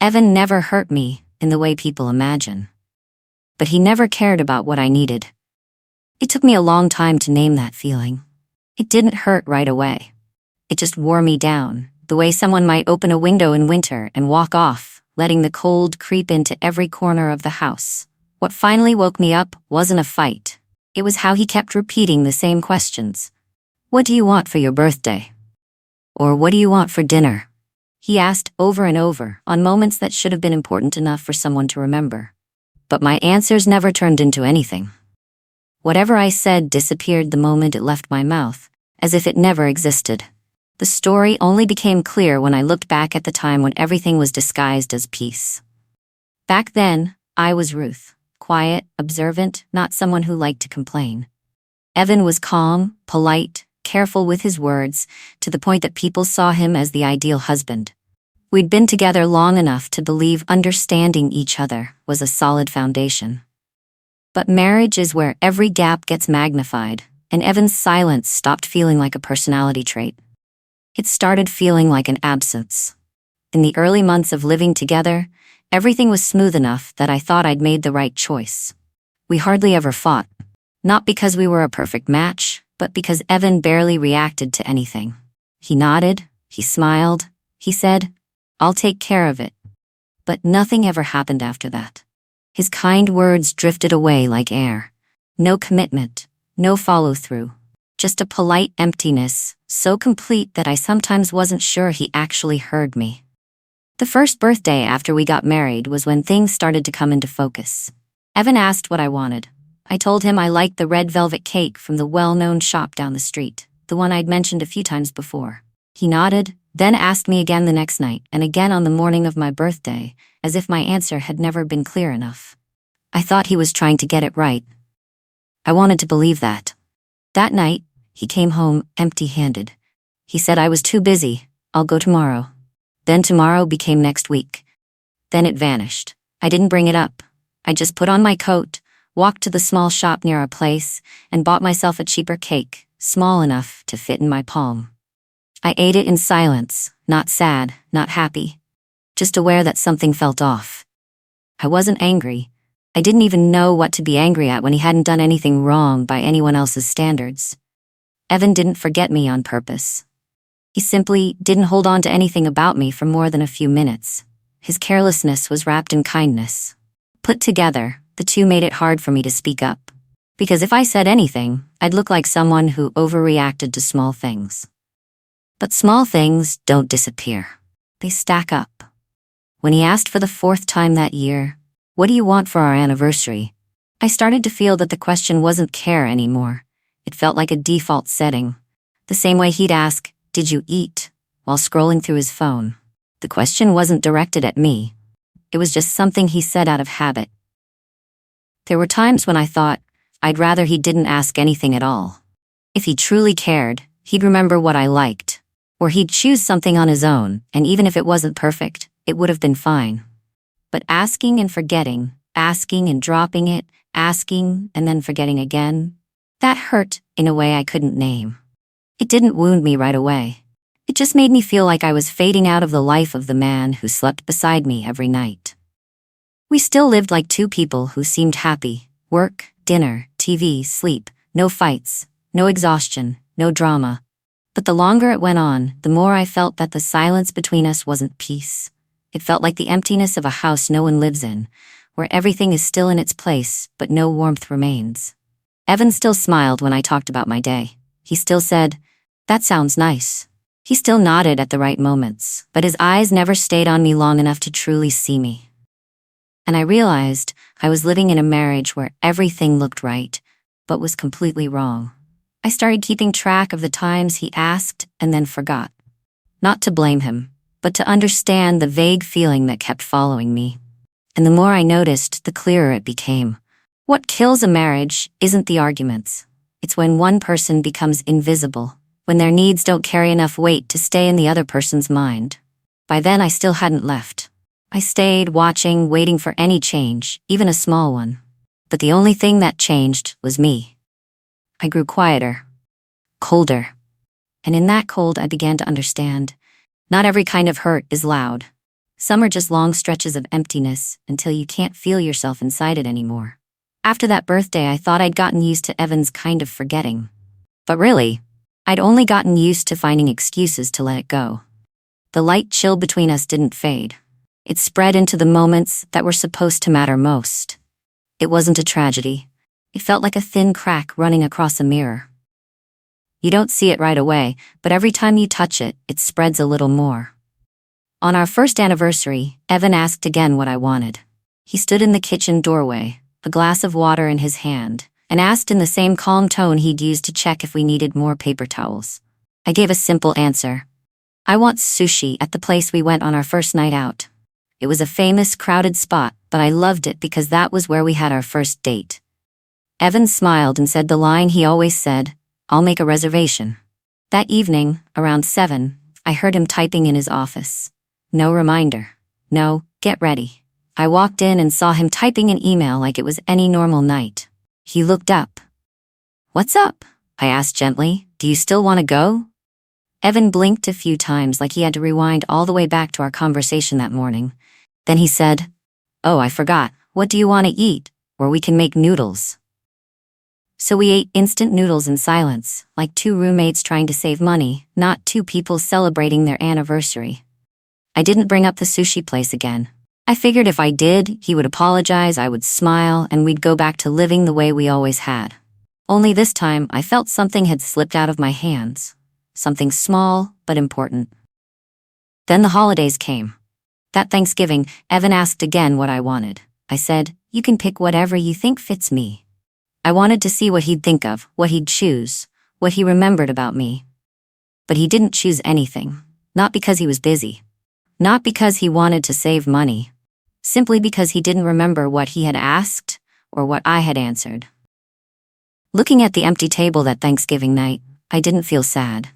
Evan never hurt me in the way people imagine. But he never cared about what I needed. It took me a long time to name that feeling. It didn't hurt right away. It just wore me down, the way someone might open a window in winter and walk off, letting the cold creep into every corner of the house. What finally woke me up wasn't a fight. It was how he kept repeating the same questions. What do you want for your birthday? Or what do you want for dinner? He asked over and over on moments that should have been important enough for someone to remember. But my answers never turned into anything. Whatever I said disappeared the moment it left my mouth, as if it never existed. The story only became clear when I looked back at the time when everything was disguised as peace. Back then, I was Ruth, quiet, observant, not someone who liked to complain. Evan was calm, polite, careful with his words, to the point that people saw him as the ideal husband. We'd been together long enough to believe understanding each other was a solid foundation. But marriage is where every gap gets magnified, and Evan's silence stopped feeling like a personality trait. It started feeling like an absence. In the early months of living together, everything was smooth enough that I thought I'd made the right choice. We hardly ever fought, not because we were a perfect match, but because Evan barely reacted to anything. He nodded, he smiled, he said, "I'll take care of it." But nothing ever happened after that. His kind words drifted away like air. No commitment, no follow-through. Just a polite emptiness, so complete that I sometimes wasn't sure he actually heard me. The first birthday after we got married was when things started to come into focus. Evan asked what I wanted. I told him I liked the red velvet cake from the well-known shop down the street, the one I'd mentioned a few times before. He nodded, then asked me again the next night and again on the morning of my birthday, as if my answer had never been clear enough. I thought he was trying to get it right. I wanted to believe that. That night, he came home empty-handed. He said I was too busy, I'll go tomorrow. Then tomorrow became next week. Then it vanished. I didn't bring it up. I just put on my coat, walked to the small shop near our place, and bought myself a cheaper cake, small enough to fit in my palm. I ate it in silence, not sad, not happy, just aware that something felt off. I wasn't angry. I didn't even know what to be angry at when he hadn't done anything wrong by anyone else's standards. Evan didn't forget me on purpose. He simply didn't hold on to anything about me for more than a few minutes. His carelessness was wrapped in kindness. Put together, the two made it hard for me to speak up. Because if I said anything, I'd look like someone who overreacted to small things. But small things don't disappear. They stack up. When he asked for the 4th time that year, "What do you want for our anniversary?" I started to feel that the question wasn't care anymore. It felt like a default setting. The same way he'd ask, "Did you eat?" while scrolling through his phone. The question wasn't directed at me. It was just something he said out of habit. There were times when I thought, I'd rather he didn't ask anything at all. If he truly cared, he'd remember what I liked. Or he'd choose something on his own, and even if it wasn't perfect, it would have been fine. But asking and forgetting, asking and dropping it, asking and then forgetting again, that hurt in a way I couldn't name. It didn't wound me right away. It just made me feel like I was fading out of the life of the man who slept beside me every night. We still lived like two people who seemed happy. Work, dinner, TV, sleep, no fights, no exhaustion, no drama. But the longer it went on, the more I felt that the silence between us wasn't peace. It felt like the emptiness of a house no one lives in, where everything is still in its place, but no warmth remains. Evan still smiled when I talked about my day. He still said, "That sounds nice." He still nodded at the right moments, but his eyes never stayed on me long enough to truly see me. And I realized I was living in a marriage where everything looked right, but was completely wrong. I started keeping track of the times he asked and then forgot. Not to blame him, but to understand the vague feeling that kept following me. And the more I noticed, the clearer it became. What kills a marriage isn't the arguments. It's when one person becomes invisible, when their needs don't carry enough weight to stay in the other person's mind. By then, I still hadn't left. I stayed watching, waiting for any change, even a small one. But the only thing that changed was me. I grew quieter, colder. And in that cold, I began to understand. Not every kind of hurt is loud. Some are just long stretches of emptiness until you can't feel yourself inside it anymore. After that birthday, I thought I'd gotten used to Evan's kind of forgetting. But really, I'd only gotten used to finding excuses to let it go. The light chill between us didn't fade. It spread into the moments that were supposed to matter most. It wasn't a tragedy. It felt like a thin crack running across a mirror. You don't see it right away, but every time you touch it, it spreads a little more. On our first anniversary, Evan asked again what I wanted. He stood in the kitchen doorway, a glass of water in his hand, and asked in the same calm tone he'd used to check if we needed more paper towels. I gave a simple answer. I want sushi at the place we went on our first night out. It was a famous, crowded spot, but I loved it because that was where we had our first date. Evan smiled and said the line he always said, "I'll make a reservation." That evening, around 7, I heard him typing in his office. No reminder. No, get ready. I walked in and saw him typing an email like it was any normal night. He looked up. "What's up?" I asked gently. "Do you still want to go?" Evan blinked a few times like he had to rewind all the way back to our conversation that morning. Then he said, "Oh, I forgot. What do you want to eat? Or we can make noodles." So we ate instant noodles in silence, like two roommates trying to save money, not two people celebrating their anniversary. I didn't bring up the sushi place again. I figured if I did, he would apologize, I would smile, and we'd go back to living the way we always had. Only this time, I felt something had slipped out of my hands. Something small, but important. Then the holidays came. That Thanksgiving, Evan asked again what I wanted. I said, "You can pick whatever you think fits me." I wanted to see what he'd think of, what he'd choose, what he remembered about me. But he didn't choose anything. Not because he was busy. Not because he wanted to save money. Simply because he didn't remember what he had asked or what I had answered. Looking at the empty table that Thanksgiving night, I didn't feel sad.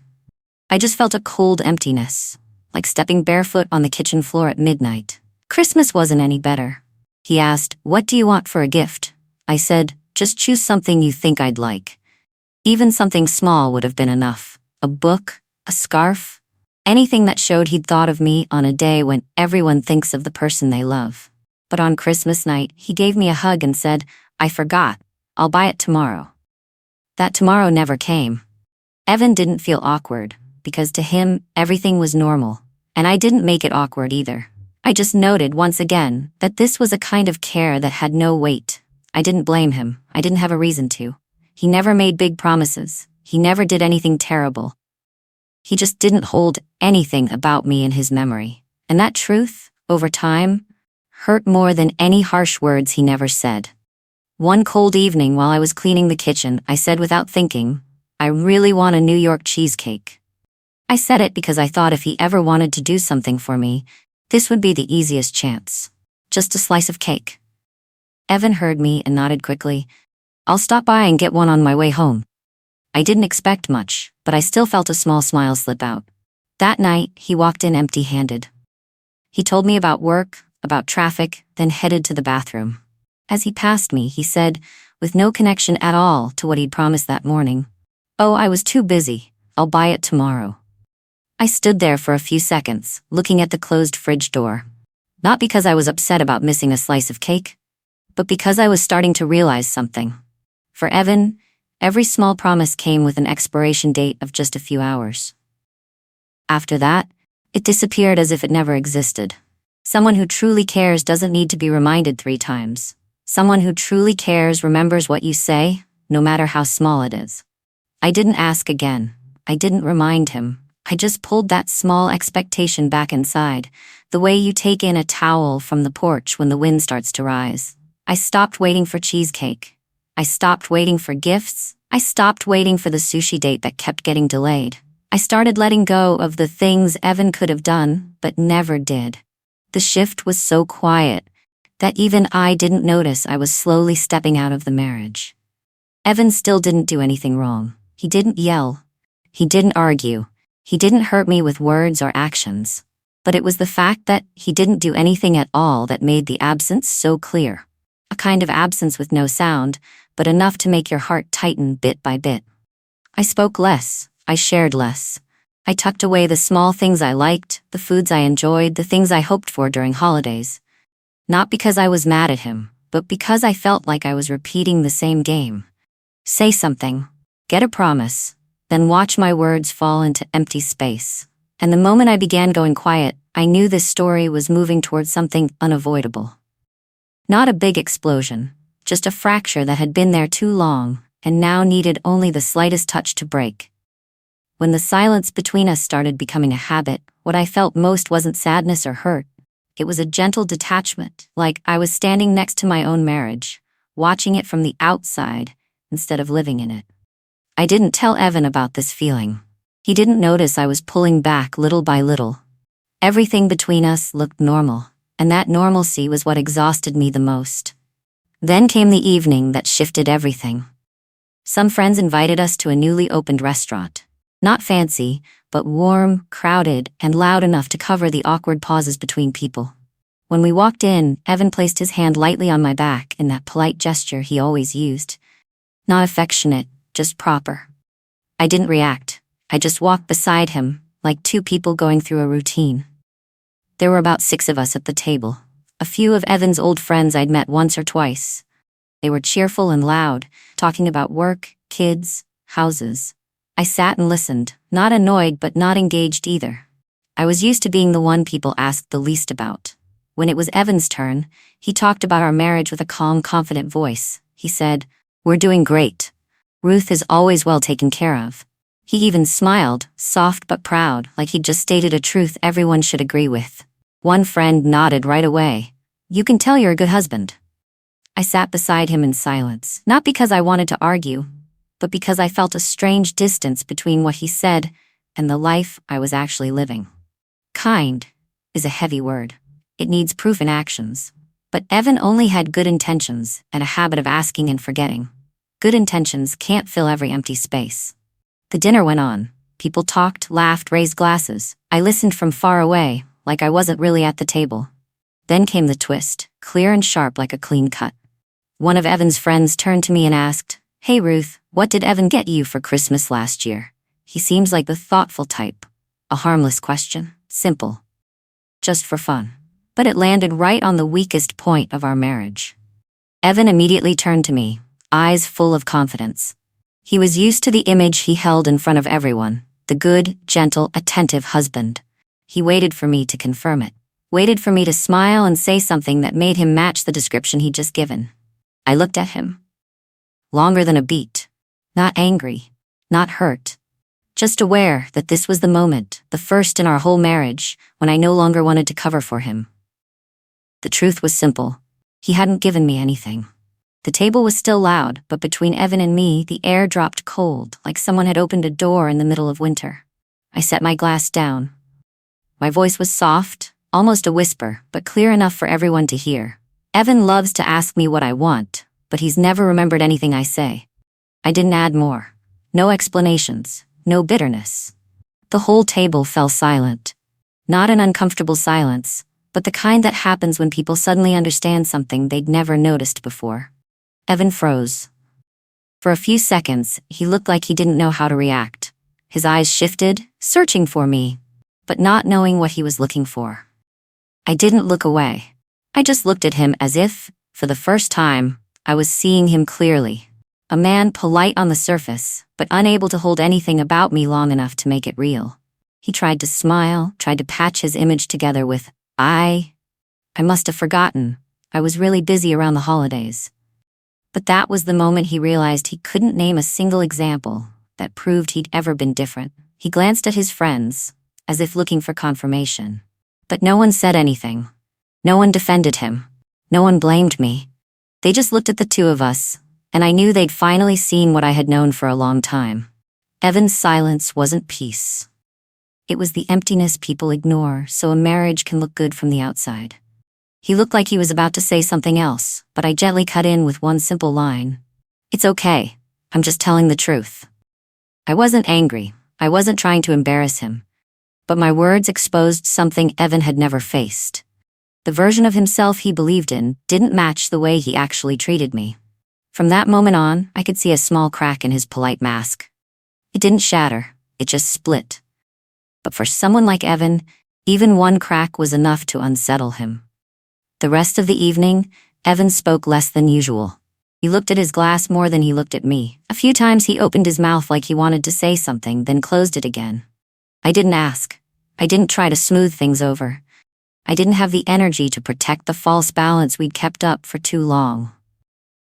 I just felt a cold emptiness, like stepping barefoot on the kitchen floor at midnight. Christmas wasn't any better. He asked, "What do you want for a gift?" I said, "Just choose something you think I'd like." Even something small would have been enough. A book, a scarf, anything that showed he'd thought of me on a day when everyone thinks of the person they love. But on Christmas night, he gave me a hug and said, "I forgot. I'll buy it tomorrow." That tomorrow never came. Evan didn't feel awkward, because to him, everything was normal. And I didn't make it awkward either. I just noted once again that this was a kind of care that had no weight. I didn't blame him. I didn't have a reason to. He never made big promises. He never did anything terrible. He just didn't hold anything about me in his memory. And that truth, over time, hurt more than any harsh words he never said. One cold evening while I was cleaning the kitchen, I said without thinking, "I really want a New York cheesecake." I said it because I thought if he ever wanted to do something for me, this would be the easiest chance. Just a slice of cake. Evan heard me and nodded quickly. "I'll stop by and get one on my way home." I didn't expect much, but I still felt a small smile slip out. That night, he walked in empty-handed. He told me about work, about traffic, then headed to the bathroom. As he passed me, he said, with no connection at all to what he'd promised that morning, "Oh, I was too busy. I'll buy it tomorrow." I stood there for a few seconds, looking at the closed fridge door. Not because I was upset about missing a slice of cake, but because I was starting to realize something. For Evan, every small promise came with an expiration date of just a few hours. After that, it disappeared as if it never existed. Someone who truly cares doesn't need to be reminded 3 times. Someone who truly cares remembers what you say, no matter how small it is. I didn't ask again. I didn't remind him. I just pulled that small expectation back inside, the way you take in a towel from the porch when the wind starts to rise. I stopped waiting for cheesecake. I stopped waiting for gifts. I stopped waiting for the sushi date that kept getting delayed. I started letting go of the things Evan could have done, but never did. The shift was so quiet that even I didn't notice I was slowly stepping out of the marriage. Evan still didn't do anything wrong. He didn't yell. He didn't argue. He didn't hurt me with words or actions. But it was the fact that he didn't do anything at all that made the absence so clear. A kind of absence with no sound, but enough to make your heart tighten bit by bit. I spoke less. I shared less. I tucked away the small things I liked, the foods I enjoyed, the things I hoped for during holidays. Not because I was mad at him, but because I felt like I was repeating the same game. Say something, get a promise, then watch my words fall into empty space. And the moment I began going quiet, I knew this story was moving towards something unavoidable. Not a big explosion, just a fracture that had been there too long and now needed only the slightest touch to break. When the silence between us started becoming a habit, what I felt most wasn't sadness or hurt. It was a gentle detachment, like I was standing next to my own marriage, watching it from the outside instead of living in it. I didn't tell Evan about this feeling. He didn't notice I was pulling back little by little. Everything between us looked normal, and that normalcy was what exhausted me the most. Then came the evening that shifted everything. Some friends invited us to a newly opened restaurant. Not fancy, but warm, crowded, and loud enough to cover the awkward pauses between people. When we walked in, Evan placed his hand lightly on my back in that polite gesture he always used. Not affectionate, just proper. I didn't react. I just walked beside him, like two people going through a routine. There were about 6 of us at the table. A few of Evan's old friends I'd met once or twice. They were cheerful and loud, talking about work, kids, houses. I sat and listened, not annoyed but not engaged either. I was used to being the one people asked the least about. When it was Evan's turn, he talked about our marriage with a calm, confident voice. He said, "We're doing great. Ruth is always well taken care of." He even smiled, soft but proud, like he'd just stated a truth everyone should agree with. One friend nodded right away. "You can tell you're a good husband." I sat beside him in silence, not because I wanted to argue, but because I felt a strange distance between what he said and the life I was actually living. Kind is a heavy word. It needs proof in actions. But Evan only had good intentions and a habit of asking and forgetting. Good intentions can't fill every empty space. The dinner went on. People talked, laughed, raised glasses. I listened from far away, like I wasn't really at the table. Then came the twist, clear and sharp like a clean cut. One of Evan's friends turned to me and asked, "Hey Ruth, what did Evan get you for Christmas last year? He seems like the thoughtful type." A harmless question, simple. Just for fun. But it landed right on the weakest point of our marriage. Evan immediately turned to me, eyes full of confidence. He was used to the image he held in front of everyone, the good, gentle, attentive husband. He waited for me to confirm it, waited for me to smile and say something that made him match the description he'd just given. I looked at him. Longer than a beat. Not angry, not hurt. Just aware that this was the moment, the first in our whole marriage, when I no longer wanted to cover for him. The truth was simple. He hadn't given me anything. The table was still loud, but between Evan and me, the air dropped cold, like someone had opened a door in the middle of winter. I set my glass down. My voice was soft, almost a whisper, but clear enough for everyone to hear. Evan loves to ask me what I want, but he's never remembered anything I say. I didn't add more. No explanations, no bitterness. The whole table fell silent. Not an uncomfortable silence, but the kind that happens when people suddenly understand something they'd never noticed before. Evan froze. For a few seconds, he looked like he didn't know how to react. His eyes shifted, searching for me, but not knowing what he was looking for. I didn't look away. I just looked at him as if, for the first time, I was seeing him clearly. A man polite on the surface, but unable to hold anything about me long enough to make it real. He tried to smile, tried to patch his image together with, I must have forgotten. I was really busy around the holidays. But that was the moment he realized he couldn't name a single example that proved he'd ever been different. He glanced at his friends, as if looking for confirmation. But no one said anything. No one defended him. No one blamed me. They just looked at the two of us, and I knew they'd finally seen what I had known for a long time. Evan's silence wasn't peace. It was the emptiness people ignore so a marriage can look good from the outside. He looked like he was about to say something else, but I gently cut in with one simple line. "It's okay. I'm just telling the truth." I wasn't angry. I wasn't trying to embarrass him. But my words exposed something Evan had never faced. The version of himself he believed in didn't match the way he actually treated me. From that moment on, I could see a small crack in his polite mask. It didn't shatter. It just split. But for someone like Evan, even one crack was enough to unsettle him. The rest of the evening, Evan spoke less than usual. He looked at his glass more than he looked at me. A few times he opened his mouth like he wanted to say something, then closed it again. I didn't ask. I didn't try to smooth things over. I didn't have the energy to protect the false balance we'd kept up for too long.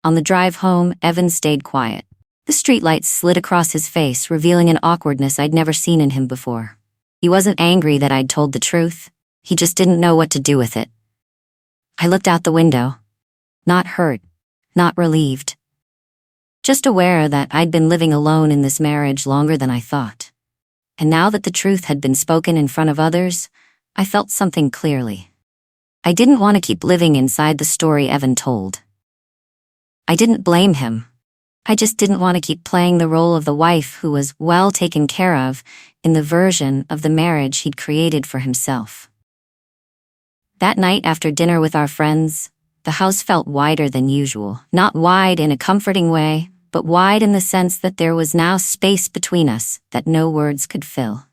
On the drive home, Evan stayed quiet. The streetlights slid across his face, revealing an awkwardness I'd never seen in him before. He wasn't angry that I'd told the truth. He just didn't know what to do with it. I looked out the window. Not hurt. Not relieved. Just aware that I'd been living alone in this marriage longer than I thought. And now that the truth had been spoken in front of others, I felt something clearly. I didn't want to keep living inside the story Evan told. I didn't blame him. I just didn't want to keep playing the role of the wife who was well taken care of in the version of the marriage he'd created for himself. That night after dinner with our friends, the house felt wider than usual. Not wide in a comforting way, but wide in the sense that there was now space between us that no words could fill.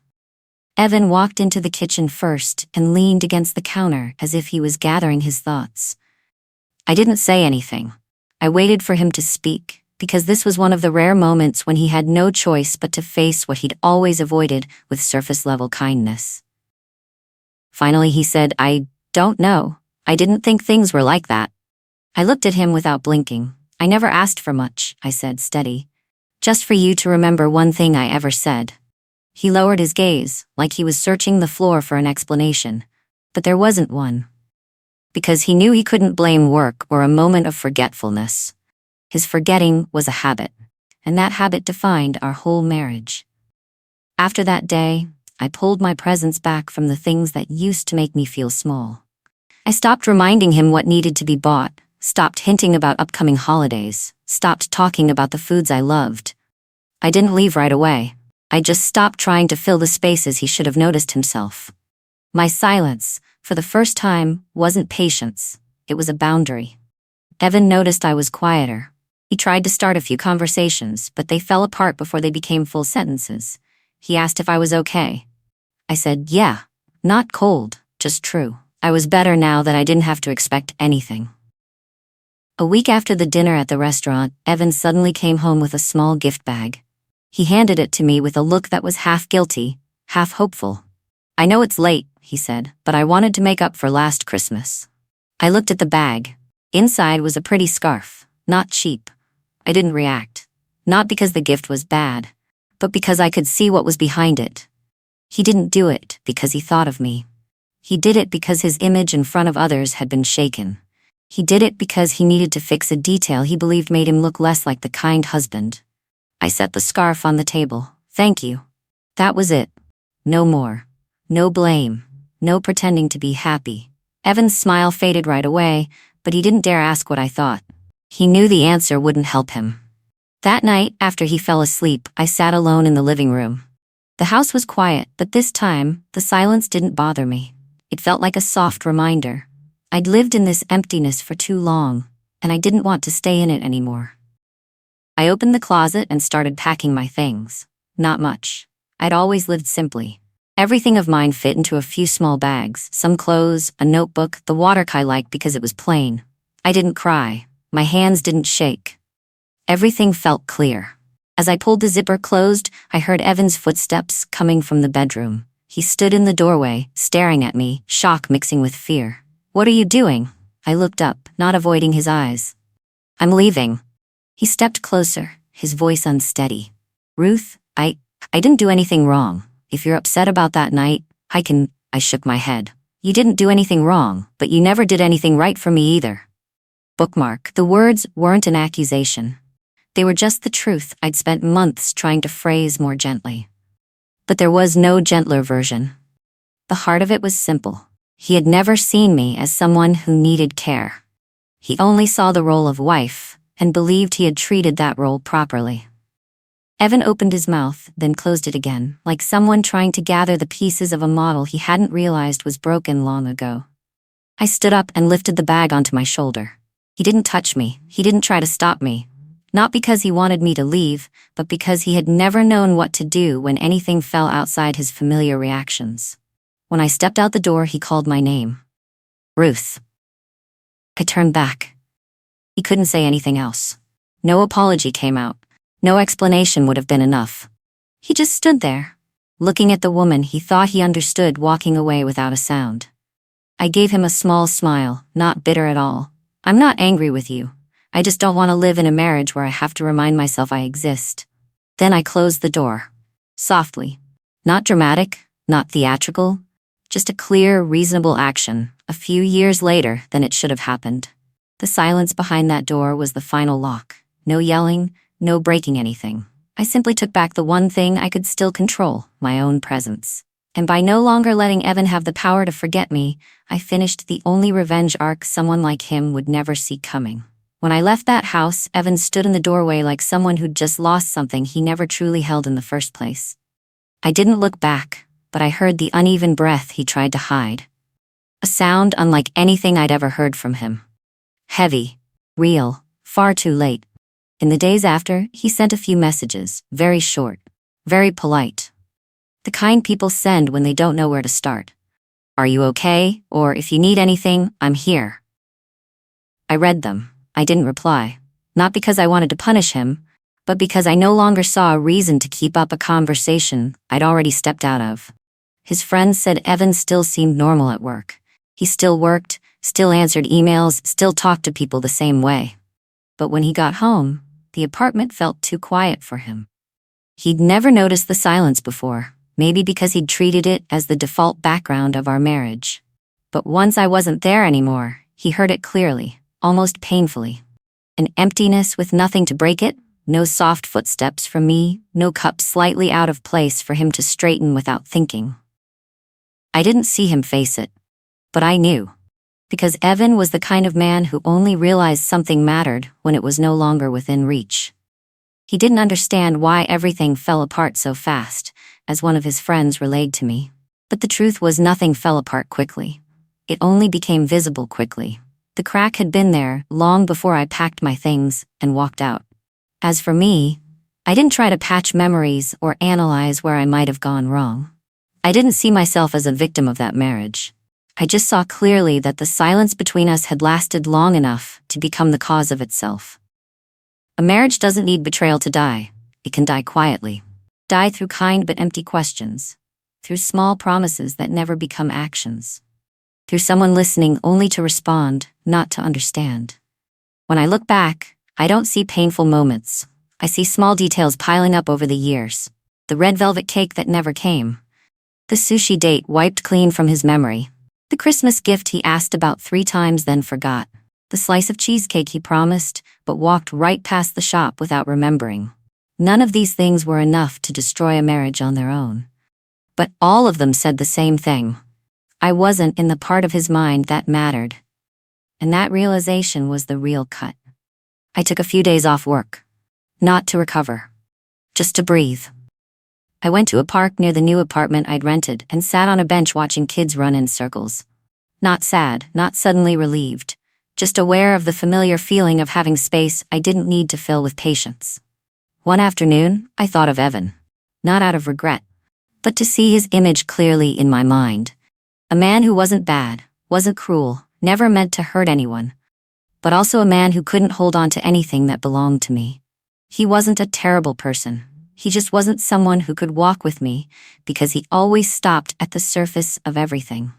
Evan walked into the kitchen first and leaned against the counter as if he was gathering his thoughts. I didn't say anything. I waited for him to speak, because this was one of the rare moments when he had no choice but to face what he'd always avoided with surface-level kindness. Finally he said, "I don't know. I didn't think things were like that." I looked at him without blinking. "I never asked for much," I said, steady. "Just for you to remember one thing I ever said." He lowered his gaze, like he was searching the floor for an explanation. But there wasn't one. Because he knew he couldn't blame work or a moment of forgetfulness. His forgetting was a habit, and that habit defined our whole marriage. After that day, I pulled my presence back from the things that used to make me feel small. I stopped reminding him what needed to be bought, stopped hinting about upcoming holidays, stopped talking about the foods I loved. I didn't leave right away. I just stopped trying to fill the spaces he should have noticed himself. My silence, for the first time, wasn't patience. It was a boundary. Evan noticed I was quieter. He tried to start a few conversations, but they fell apart before they became full sentences. He asked if I was okay. I said, yeah, not cold, just true. I was better now that I didn't have to expect anything. A week after the dinner at the restaurant, Evan suddenly came home with a small gift bag. He handed it to me with a look that was half guilty, half hopeful. "I know it's late," he said, "but I wanted to make up for last Christmas." I looked at the bag. Inside was a pretty scarf, not cheap. I didn't react. Not because the gift was bad, but because I could see what was behind it. He didn't do it because he thought of me. He did it because his image in front of others had been shaken. He did it because he needed to fix a detail he believed made him look less like the kind husband. I set the scarf on the table. "Thank you." That was it. No more. No blame. No pretending to be happy. Evan's smile faded right away, but he didn't dare ask what I thought. He knew the answer wouldn't help him. That night, after he fell asleep, I sat alone in the living room. The house was quiet, but this time, the silence didn't bother me. It felt like a soft reminder. I'd lived in this emptiness for too long, and I didn't want to stay in it anymore. I opened the closet and started packing my things. Not much. I'd always lived simply. Everything of mine fit into a few small bags, some clothes, a notebook, the watercolor I liked because it was plain. I didn't cry. My hands didn't shake. Everything felt clear. As I pulled the zipper closed, I heard Evan's footsteps coming from the bedroom. He stood in the doorway, staring at me, shock mixing with fear. "What are you doing?" I looked up, not avoiding his eyes. "I'm leaving." He stepped closer, his voice unsteady. "Ruth, I didn't do anything wrong. If you're upset about that night, I shook my head. "You didn't do anything wrong, but you never did anything right for me either." Bookmark. The words weren't an accusation. They were just the truth I'd spent months trying to phrase more gently. But there was no gentler version. The heart of it was simple. He had never seen me as someone who needed care. He only saw the role of wife and believed he had treated that role properly. Evan opened his mouth, then closed it again, like someone trying to gather the pieces of a model he hadn't realized was broken long ago. I stood up and lifted the bag onto my shoulder. He didn't touch me. He didn't try to stop me. Not because he wanted me to leave, but because he had never known what to do when anything fell outside his familiar reactions. When I stepped out the door, he called my name. Ruth. I turned back. He couldn't say anything else. No apology came out. No explanation would have been enough. He just stood there, looking at the woman he thought he understood, walking away without a sound. I gave him a small smile, not bitter at all. I'm not angry with you. I just don't want to live in a marriage where I have to remind myself I exist. Then I closed the door. Softly. Not dramatic, not theatrical. Just a clear, reasonable action, a few years later than it should have happened. The silence behind that door was the final lock. No yelling, no breaking anything. I simply took back the one thing I could still control, my own presence. And by no longer letting Evan have the power to forget me, I finished the only revenge arc someone like him would never see coming. When I left that house, Evan stood in the doorway like someone who'd just lost something he never truly held in the first place. I didn't look back, but I heard the uneven breath he tried to hide. A sound unlike anything I'd ever heard from him. Heavy, real, far too late. In the days after, he sent a few messages, very short, very polite. The kind people send when they don't know where to start. Are you okay? Or if you need anything, I'm here. I read them. I didn't reply. Not because I wanted to punish him, but because I no longer saw a reason to keep up a conversation I'd already stepped out of. His friends said Evan still seemed normal at work. He still worked, still answered emails, still talked to people the same way. But when he got home, the apartment felt too quiet for him. He'd never noticed the silence before, maybe because he'd treated it as the default background of our marriage. But once I wasn't there anymore, he heard it clearly, almost painfully. An emptiness with nothing to break it, no soft footsteps from me, no cup slightly out of place for him to straighten without thinking. I didn't see him face it, but I knew. Because Evan was the kind of man who only realized something mattered when it was no longer within reach. He didn't understand why everything fell apart so fast, as one of his friends relayed to me. But the truth was nothing fell apart quickly. It only became visible quickly. The crack had been there long before I packed my things and walked out. As for me, I didn't try to patch memories or analyze where I might have gone wrong. I didn't see myself as a victim of that marriage. I just saw clearly that the silence between us had lasted long enough to become the cause of itself. A marriage doesn't need betrayal to die. It can die quietly. Die through kind but empty questions. Through small promises that never become actions. Through someone listening only to respond, not to understand. When I look back, I don't see painful moments. I see small details piling up over the years. The red velvet cake that never came. The sushi date wiped clean from his memory. The Christmas gift he asked about 3 times then forgot. The slice of cheesecake he promised, but walked right past the shop without remembering. None of these things were enough to destroy a marriage on their own. But all of them said the same thing. I wasn't in the part of his mind that mattered. And that realization was the real cut. I took a few days off work. Not to recover. Just to breathe. I went to a park near the new apartment I'd rented and sat on a bench watching kids run in circles. Not sad, not suddenly relieved. Just aware of the familiar feeling of having space I didn't need to fill with patience. One afternoon, I thought of Evan. Not out of regret, but to see his image clearly in my mind. A man who wasn't bad, wasn't cruel, never meant to hurt anyone. But also a man who couldn't hold on to anything that belonged to me. He wasn't a terrible person. He just wasn't someone who could walk with me because he always stopped at the surface of everything.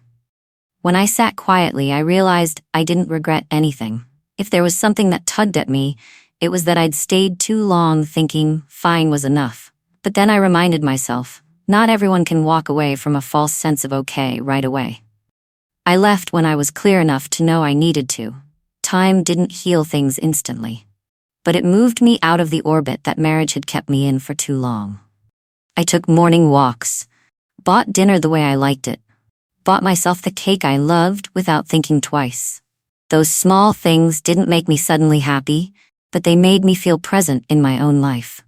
When I sat quietly, I realized I didn't regret anything. If there was something that tugged at me, it was that I'd stayed too long thinking fine was enough. But then I reminded myself, not everyone can walk away from a false sense of okay right away. I left when I was clear enough to know I needed to. Time didn't heal things instantly. But it moved me out of the orbit that marriage had kept me in for too long. I took morning walks, bought dinner the way I liked it, bought myself the cake I loved without thinking twice. Those small things didn't make me suddenly happy, but they made me feel present in my own life.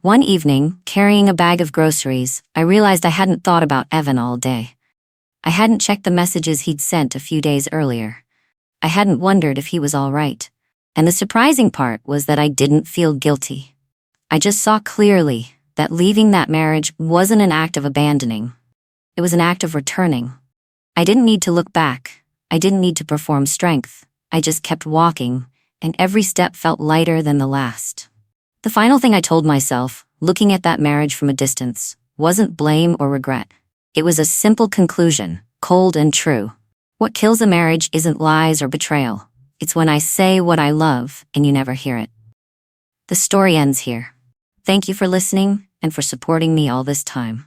One evening, carrying a bag of groceries, I realized I hadn't thought about Evan all day. I hadn't checked the messages he'd sent a few days earlier. I hadn't wondered if he was all right. And the surprising part was that I didn't feel guilty. I just saw clearly that leaving that marriage wasn't an act of abandoning. It was an act of returning. I didn't need to look back. I didn't need to perform strength. I just kept walking, and every step felt lighter than the last. The final thing I told myself, looking at that marriage from a distance, wasn't blame or regret. It was a simple conclusion, cold and true. What kills a marriage isn't lies or betrayal. It's when I say what I love and you never hear it. The story ends here. Thank you for listening and for supporting me all this time.